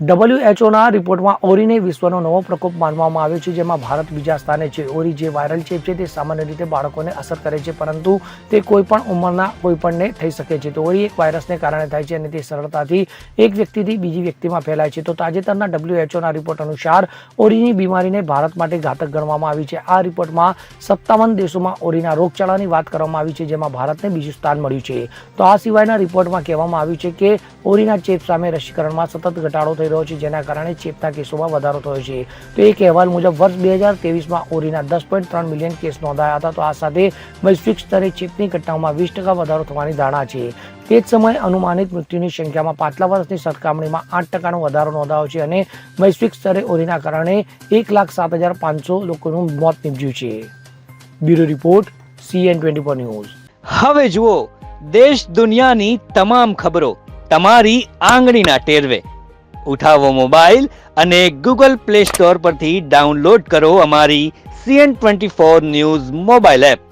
WHOના રિપોર્ટમાં ઓરીને વિશ્વનો નવો પ્રકોપ માનવામાં આવ્યો છે, જેમાં ભારત બીજા સ્થાને છે. ઓરી જે વાયરલ ચેપ છે તે સામાન્ય રીતે બાળકોને અસર કરે છે, પરંતુ તે કોઈ પણ ઉંમરના કોઈપણને થઈ શકે છે. તો ઓરી એક વાયરસને કારણે થાય છે અને તે સરળતાથી એક વ્યક્તિથી બીજી વ્યક્તિમાં ફેલાય છે. તો તાજેતરના WHOના રિપોર્ટ અનુસાર ઓરીની બીમારીને ભારત માટે ઘાતક ગણવામાં આવી છે. આ રિપોર્ટમાં 57 દેશોમાં ઓરીના રોગચાળાની વાત કરવામાં આવી છે, જેમાં ભારતને બીજું સ્થાન મળ્યું છે. તો આ સિવાયના રિપોર્ટમાં કહેવામાં આવ્યું છે કે ઓરીના ચેપ સામે રસીકરણમાં સતત ઘટાડો થઈ રહ્યો છે, જેના કારણે ચેપના કેસોમાં વધારો થયો છે. તો એક અહેવાલ મુજબ વર્ષ 2023માં ઓરીના 10.3 મિલિયન કેસ નોંધાયા હતા. તો આ સાથે વૈશ્વિક સ્તરે ચેપની ઘટનાઓમાં 20% વધારો થવાની ધારણા છે. તે જ સમયે અનુમાનિત મૃત્યુની સંખ્યામાં પાછલા વર્ષની સરખામણીમાં 8%નો વધારો નોંધાયો છે અને વૈશ્વિક સ્તરે ઓરીના કારણે 1,07,500 લોકોનું મોત નીપજ્યું છે. Bureau report CN24 news. હવે જુઓ દેશ દુનિયાની તમામ ખબરો તમારી આંગળીના ટેરવે. ઉઠાવો મોબાઈલ અને Google Play Store પરથી ડાઉનલોડ કરો અમારી CN24 ન્યૂઝ મોબાઈલ એપ.